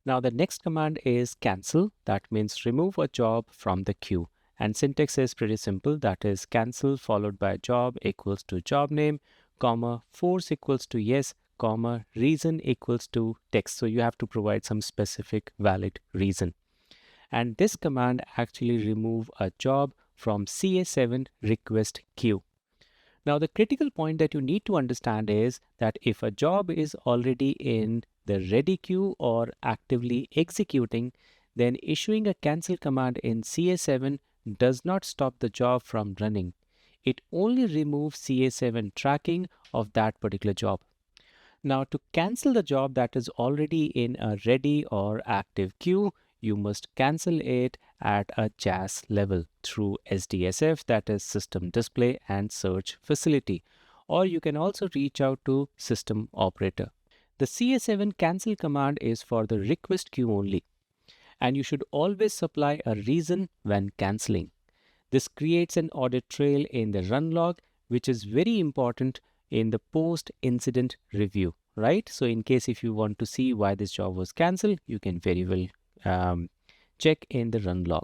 Now the next command is cancel. That means remove a job from the queue. And syntax is pretty simple. That is cancel followed by job equals to job name, comma, force equals to yes, comma, reason equals to text. So you have to provide some specific valid reason. And this command actually remove a job from CA7 request queue. Now the critical point that you need to understand is that if a job is already in the ready queue or actively executing, then issuing a cancel command in CA7 does not stop the job from running. It only removes CA7 tracking of that particular job. Now to cancel the job that is already in a ready or active queue, you must cancel it at a JAS level through SDSF, that is System Display and Search Facility, or you can also reach out to System Operator. The CA7 cancel command is for the request queue only, and you should always supply a reason when canceling. This creates an audit trail in the run log, which is very important in the post-incident review, right? So in case if you want to see why this job was cancelled, you can very well check in the run log.